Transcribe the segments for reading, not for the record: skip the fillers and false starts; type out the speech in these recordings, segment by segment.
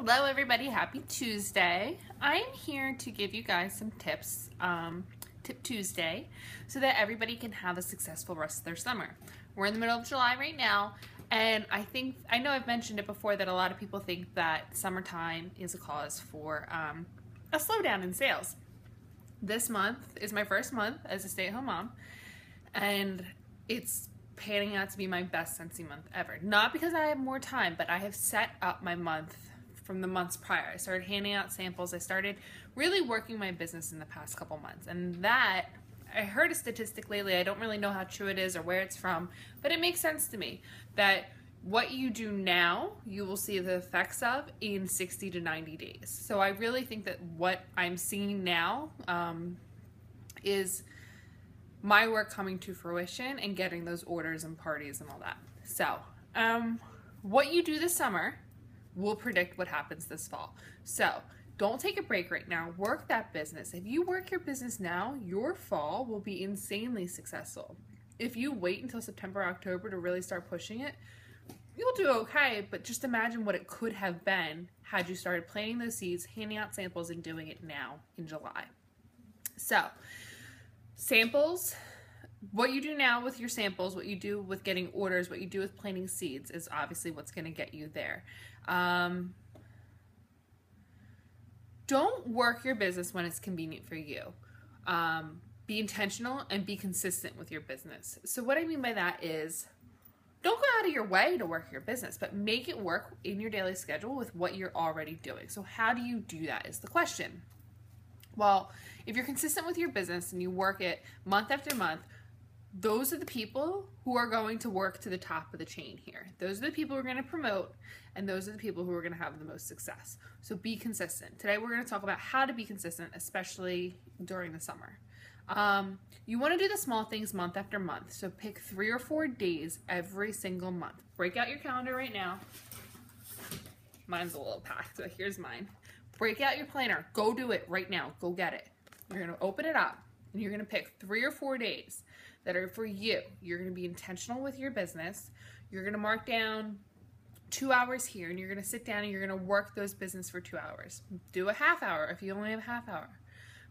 Hello everybody, happy Tuesday. I'm here to give you guys some tips, Tip Tuesday, so that everybody can have a successful rest of their summer. We're in the middle of July right now, and I know I've mentioned it before that a lot of people think that summertime is a cause for a slowdown in sales. This month is my first month as a stay-at-home mom, and it's panning out to be my best Scentsy month ever. Not because I have more time, but I have set up my month from the months prior. I started handing out samples. I started really working my business in the past couple months. And that, I heard a statistic lately, I don't really know how true it is or where it's from, but it makes sense to me that what you do now, you will see the effects of in 60 to 90 days. So I really think that what I'm seeing now is my work coming to fruition and getting those orders and parties and all that. So, what you do this summer will predict what happens this fall. So, don't take a break right now. Work that business. If you work your business now, your fall will be insanely successful. If you wait until September, October to really start pushing it, you'll do okay, but just imagine what it could have been had you started planting those seeds, handing out samples, and doing it now in July. So, samples, what you do now with your samples, what you do with getting orders, what you do with planting seeds is obviously what's going to get you there. Don't work your business when it's convenient for you. Be intentional and be consistent with your business. So what I mean by that is, don't go out of your way to work your business, but make it work in your daily schedule with what you're already doing. So how do you do that is the question. Well, if you're consistent with your business and you work it month after month, those are the people who are going to work to the top of the chain here. Those are the people who are going to promote, and those are the people who are going to have the most success. So be consistent. Today we're going to talk about how to be consistent, especially during the summer. You want to do the small things month after month. So pick 3 or 4 days every single month. Break out your calendar right now. Mine's a little packed, so here's mine. Break out your planner. Go do it right now. Go get it. You're going to open it up, and you're going to pick 3 or 4 days that are for you. You're going to be intentional with your business. You're going to mark down 2 hours here, and you're going to sit down and you're going to work those business for 2 hours. Do a half hour if you only have a half hour.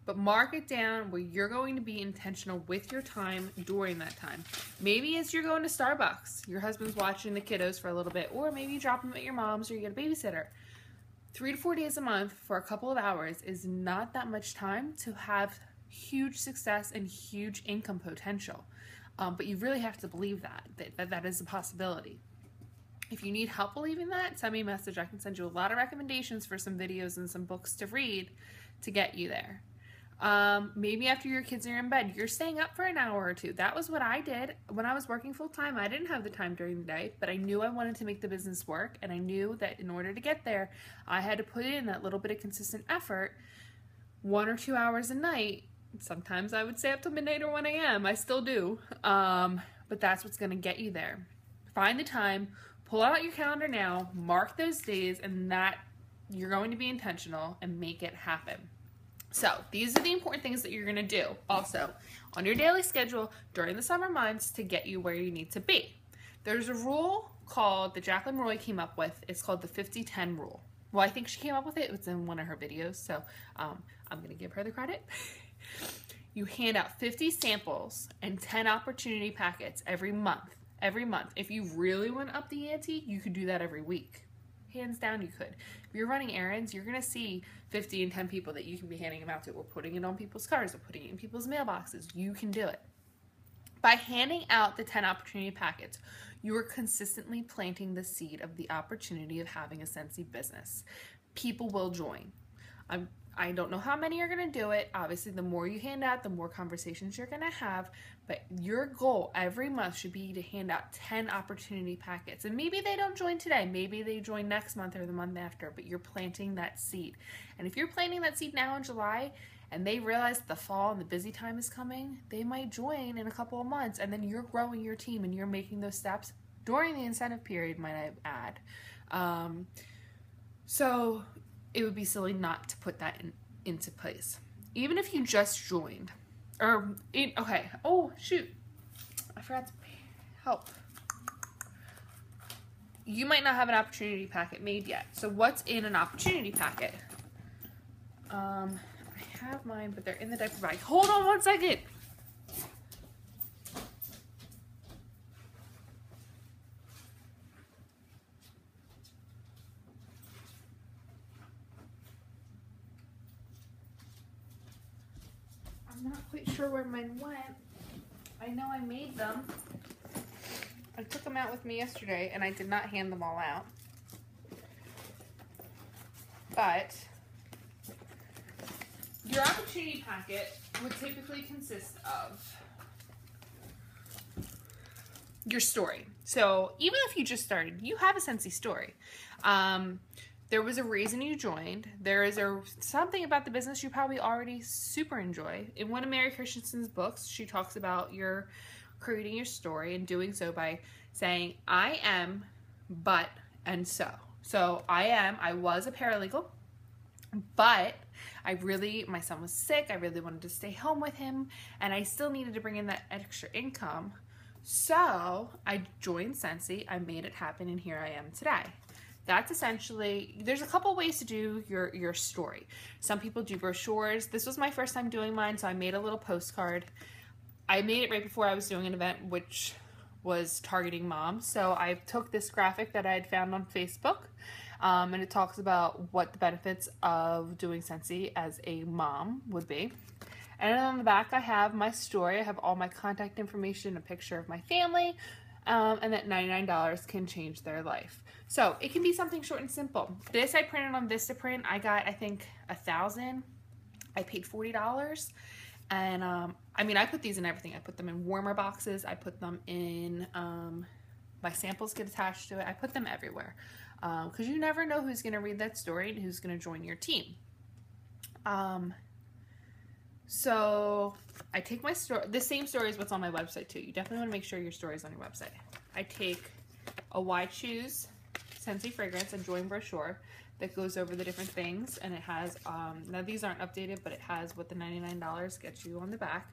But mark it down where you're going to be intentional with your time during that time. Maybe it's you're going to Starbucks. Your husband's watching the kiddos for a little bit, or maybe you drop them at your mom's or you get a babysitter. 3 to 4 days a month for a couple of hours is not that much time to have huge success and huge income potential. But you really have to believe that is a possibility. If you need help believing that, send me a message. I can send you a lot of recommendations for some videos and some books to read to get you there. Maybe after your kids are in bed, you're staying up for an hour or two. That was what I did when I was working full time. I didn't have the time during the day, but I knew I wanted to make the business work, and I knew that in order to get there, I had to put in that little bit of consistent effort, 1 or 2 hours a night. Sometimes I would stay up till midnight or 1 a.m. I still do, but that's what's going to get you there. Find the time, pull out your calendar now, mark those days, and that you're going to be intentional and make it happen. So these are the important things that you're going to do also on your daily schedule during the summer months to get you where you need to be. There's a rule called that Jacqueline Roy came up with. It's called the 50-10 rule. Well, I think she came up with it. It's in one of her videos, so I'm going to give her the credit. You hand out 50 samples and 10 opportunity packets every month. Every month. If you really want to up the ante, you could do that every week. Hands down, you could. If you're running errands, you're going to see 50 and 10 people that you can be handing them out to, or putting it on people's cars, or putting it in people's mailboxes. You can do it. By handing out the 10 opportunity packets, you are consistently planting the seed of the opportunity of having a Scentsy business. People will join. I don't know how many are going to do it. Obviously, the more you hand out, the more conversations you're going to have. But your goal every month should be to hand out 10 opportunity packets. And maybe they don't join today. Maybe they join next month or the month after. But you're planting that seed. And if you're planting that seed now in July, and they realize the fall and the busy time is coming, they might join in a couple of months. And then you're growing your team and you're making those steps during the incentive period, might I add. So it would be silly not to put that into place. Even if you just joined. Okay. Oh, shoot. I forgot to help. you might not have an opportunity packet made yet. So what's in an opportunity packet? I have mine, but they're in the diaper bag. Hold on one second. I'm not quite sure where mine went. I know I made them. I took them out with me yesterday and I did not hand them all out. But your opportunity packet would typically consist of your story. So even if you just started, you have a Scentsy story. There was a reason you joined. There is something about the business you probably already super enjoy. In one of Mary Christensen's books, she talks about creating your story and doing so by saying, I am, but, and so. So I was a paralegal, but my son was sick. I really wanted to stay home with him and I still needed to bring in that extra income. So I joined Scentsy, I made it happen, and here I am today. That's essentially, there's a couple ways to do your story. Some people do brochures. This was my first time doing mine, so I made a little postcard. I made it right before I was doing an event which was targeting moms. So I took this graphic that I had found on Facebook, and it talks about what the benefits of doing Scentsy as a mom would be. And on the back I have my story. I have all my contact information, a picture of my family, and that $99 can change their life. So it can be something short and simple. This I printed on Vistaprint. I got, I think, 1,000. I paid $40. And I mean, I put these in everything. I put them in warmer boxes. I put them in, my samples get attached to it. I put them everywhere. Because you never know who's going to read that story and who's going to join your team. So I take my story. The same story is what's on my website too. You definitely want to make sure your story is on your website. I take a Why Choose Scentsy fragrance and join brochure that goes over the different things, and it has now these aren't updated, but it has what the $99 gets you on the back.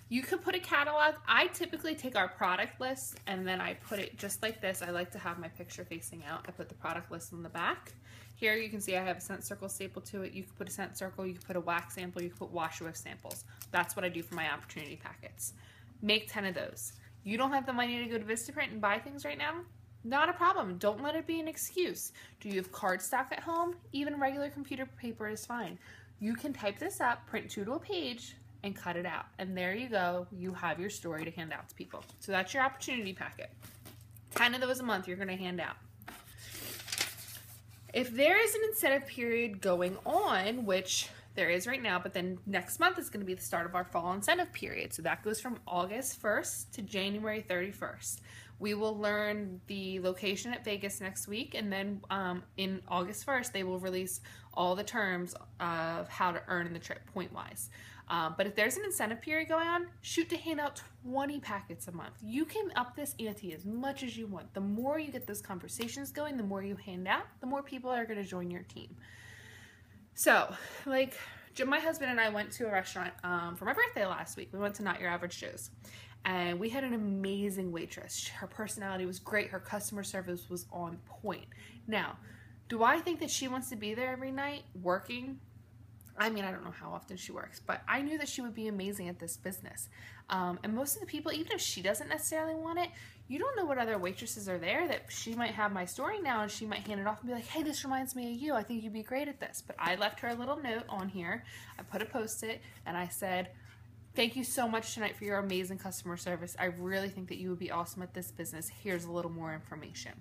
You could put a catalog. I typically take our product list and then I put it just like this. I like to have my picture facing out. I put the product list on the back. Here you can see I have a scent circle staple to it. You could put a scent circle, you could put a wax sample, you could put wash whiff samples. That's what I do for my opportunity packets. Make 10 of those. You don't have the money to go to Vistaprint and buy things right now? Not a problem. Don't let it be an excuse. Do you have cardstock at home? Even regular computer paper is fine. You can type this up, print 2 to a page, and cut it out. And there you go. You have your story to hand out to people. So that's your opportunity packet. 10 of those a month you're going to hand out. If there is an incentive period going on, which there is right now, but then next month is going to be the start of our fall incentive period. So that goes from August 1st to January 31st. We will learn the location at Vegas next week, and then in August 1st, they will release all the terms of how to earn the trip point-wise. But if there's an incentive period going on, shoot to hand out 20 packets a month. You can up this ante as much as you want. The more you get those conversations going, the more you hand out, the more people are going to join your team. So, like, my husband and I went to a restaurant for my birthday last week. We went to Not Your Average Joe's. And we had an amazing waitress. Her personality was great. Her customer service was on point. Now, do I think that she wants to be there every night working? I mean, I don't know how often she works, but I knew that she would be amazing at this business. And most of the people, even if she doesn't necessarily want it, you don't know what other waitresses are there that she might have my story now and she might hand it off and be like, hey, this reminds me of you. I think you'd be great at this. But I left her a little note on here. I put a post-it and I said, thank you so much tonight for your amazing customer service. I really think that you would be awesome at this business. Here's a little more information.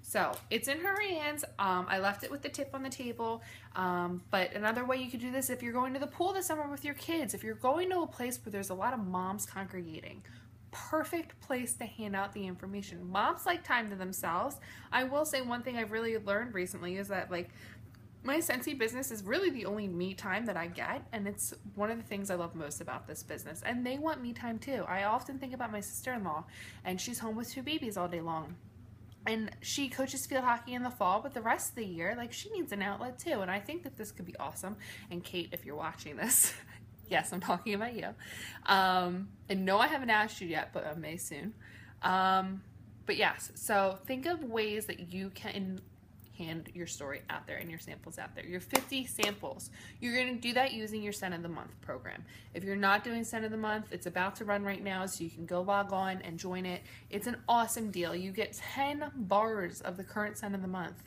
So it's in her hands. I left it with the tip on the table. But another way you could do this, if you're going to the pool this summer with your kids, if you're going to a place where there's a lot of moms congregating, perfect place to hand out the information. Moms like time to themselves. I will say one thing I've really learned recently is that, like, my Scentsy business is really the only me time that I get, and it's one of the things I love most about this business. And they want me time too. I often think about my sister-in-law, and she's home with 2 babies all day long. And she coaches field hockey in the fall, but the rest of the year, like, she needs an outlet too. And I think that this could be awesome. And Kate, if you're watching this, yes, I'm talking about you. And no, I haven't asked you yet, but I may soon. But yes, so think of ways that you can hand your story out there and your samples out there. Your 50 samples. You're going to do that using your Scent of the Month program. If you're not doing Scent of the Month, it's about to run right now, so you can go log on and join it. It's an awesome deal. You get 10 bars of the current Scent of the Month.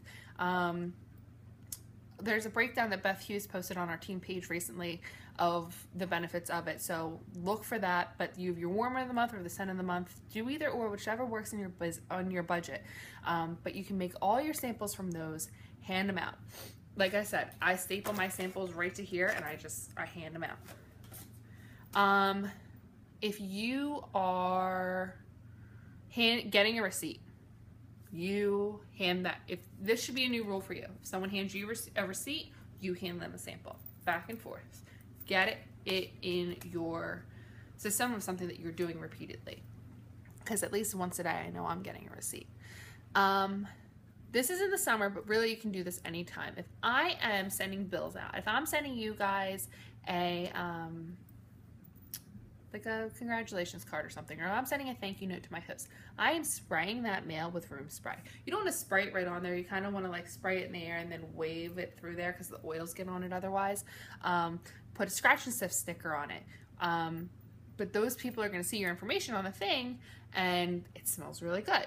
There's a breakdown that Beth Hughes posted on our team page recently of the benefits of it, so look for that. But you have your warmer of the month or the scent of the month. Do either or, whichever works in your budget. But you can make all your samples from those, hand them out. Like I said, I staple my samples right to here, and I hand them out. If you are getting a receipt, you hand that. If this should be a new rule for you. If someone hands you a receipt, you hand them a sample. Back and forth. Get it in your system of something that you're doing repeatedly. Because at least once a day, I know I'm getting a receipt. This is in the summer, but really you can do this anytime. If I am sending bills out, if I'm sending you guys like a congratulations card or something, or I'm sending a thank you note to my host, I am spraying that mail with room spray. You don't want to spray it right on there. You kind of want to like spray it in the air and then wave it through there because the oils get on it otherwise. Put a scratch and sniff sticker on it. But those people are going to see your information on the thing, and it smells really good.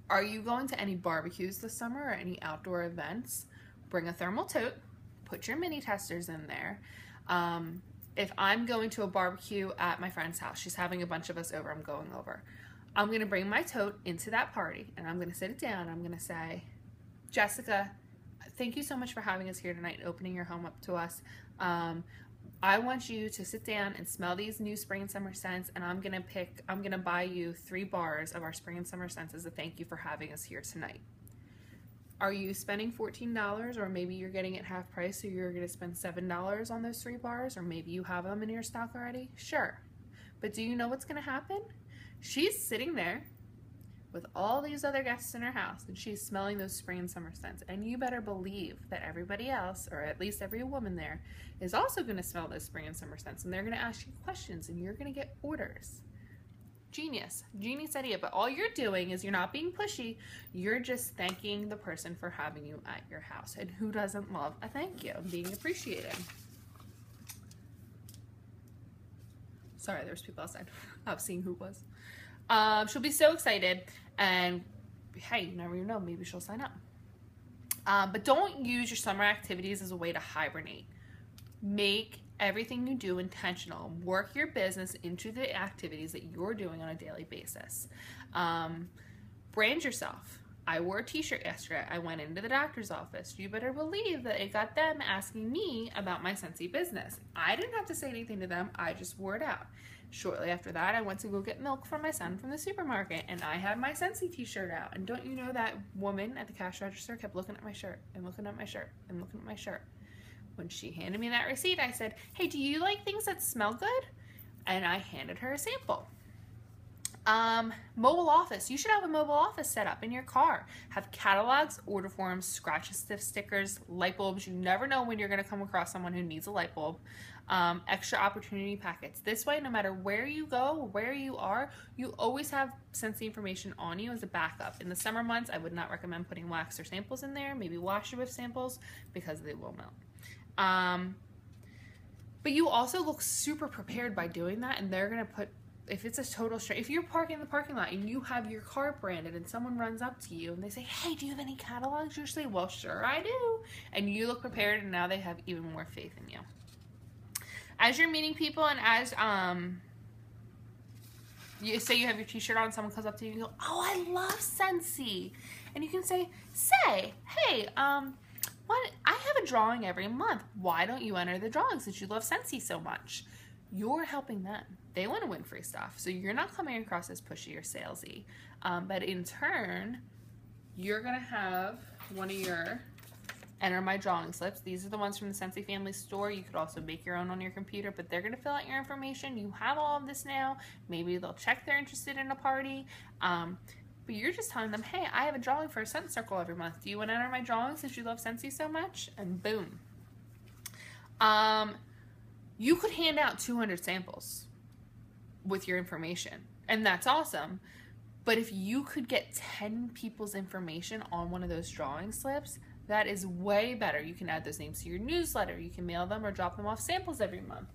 Are you going to any barbecues this summer or any outdoor events? Bring a thermal tote. Put your mini testers in there. If I'm going to a barbecue at my friend's house, she's having a bunch of us over, I'm going over. I'm going to bring my tote into that party, and I'm going to sit it down. I'm going to say, Jessica, thank you so much for having us here tonight and opening your home up to us. I want you to sit down and smell these new spring and summer scents, and I'm going to buy you 3 bars of our spring and summer scents as a thank you for having us here tonight. Are you spending $14, or maybe you're getting it half price, so you're going to spend $7 on those 3 bars, or maybe you have them in your stock already? Sure. But do you know what's going to happen? She's sitting there with all these other guests in her house, and she's smelling those spring and summer scents, and you better believe that everybody else, or at least every woman there, is also going to smell those spring and summer scents, and they're going to ask you questions, and you're going to get orders. Genius idea. But all you're doing is you're not being pushy, you're just thanking the person for having you at your house. And who doesn't love a thank you and being appreciated? Sorry, there's people outside. I've seen who was. She'll be so excited, and hey, you never even know, maybe she'll sign up. But don't use your summer activities as a way to hibernate. Make everything you do intentional. Work your business into the activities that you're doing on a daily basis. Brand yourself. I wore a t-shirt yesterday. I went into the doctor's office. You better believe that it got them asking me about my Scentsy business. I didn't have to say anything to them. I just wore it out. Shortly after that, I went to go get milk for my son from the supermarket, and I had my Scentsy t-shirt out. And don't you know that woman at the cash register kept looking at my shirt and looking at my shirt and looking at my shirt. When she handed me that receipt, I said, hey, do you like things that smell good? And I handed her a sample. Mobile office. You should have a mobile office set up in your car. Have catalogs, order forms, scratch and sniff stickers, light bulbs. You never know when you're going to come across someone who needs a light bulb. Extra opportunity packets. This way, no matter where you go, where you are, you always have Scentsy information on you as a backup. In the summer months, I would not recommend putting wax or samples in there. Maybe wash it with samples because they will melt. But you also look super prepared by doing that, and they're going to put, if it's a total straight, if you're parking in the parking lot and you have your car branded and someone runs up to you and they say, hey, do you have any catalogs? You say, well, sure I do. And you look prepared, and now they have even more faith in you. As you're meeting people, and as, you say you have your t-shirt on, someone comes up to you and you go, oh, I love Scentsy. And you can say, hey, I have a drawing every month. Why don't you enter the drawing since you love Scentsy so much? You're helping them. They want to win free stuff. So you're not coming across as pushy or salesy. But in turn, you're going to have one of your enter my drawing slips. These are the ones from the Scentsy Family store. You could also make your own on your computer, but they're going to fill out your information. You have all of this now. Maybe they'll check they're interested in a party. But you're just telling them, hey, I have a drawing for a scent circle every month. Do you want to enter my drawing since you love Scentsy so much? And boom. You could hand out 200 samples with your information, and that's awesome. But if you could get 10 people's information on one of those drawing slips, that is way better. You can add those names to your newsletter. You can mail them or drop them off samples every month.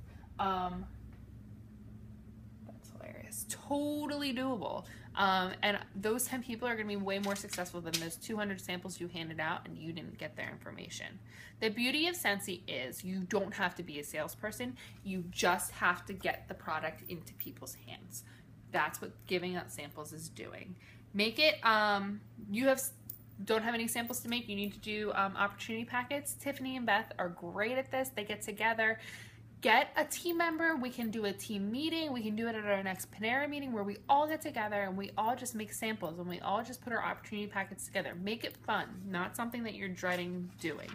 That's hilarious. Totally doable. And those 10 people are going to be way more successful than those 200 samples you handed out and you didn't get their information. The beauty of Scentsy is you don't have to be a salesperson. You just have to get the product into people's hands. That's what giving out samples is doing. Make it, don't have any samples to make, you need to do opportunity packets. Tiffany and Beth are great at this. They get together, get a team member. We can do a team meeting. We can do it at our next Panera meeting where we all get together and we all just make samples and we all just put our opportunity packets together. Make it fun, not something that you're dreading doing.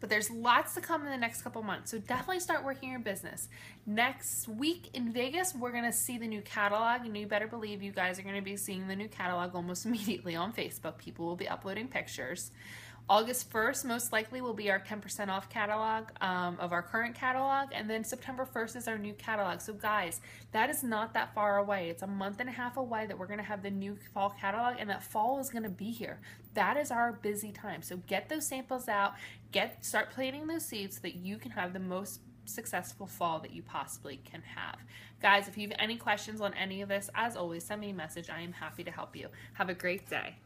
But there's lots to come in the next couple months, so definitely start working your business. Next week in Vegas, we're going to see the new catalog, and you better believe you guys are going to be seeing the new catalog almost immediately on Facebook. People will be uploading pictures. August 1st, most likely, will be our 10% off catalog of our current catalog, and then September 1st is our new catalog. So guys, that is not that far away. It's a month and a half away that we're going to have the new fall catalog, and that fall is going to be here. That is our busy time. So get those samples out, start planting those seeds so that you can have the most successful fall that you possibly can have. Guys, if you have any questions on any of this, as always, send me a message. I am happy to help you. Have a great day.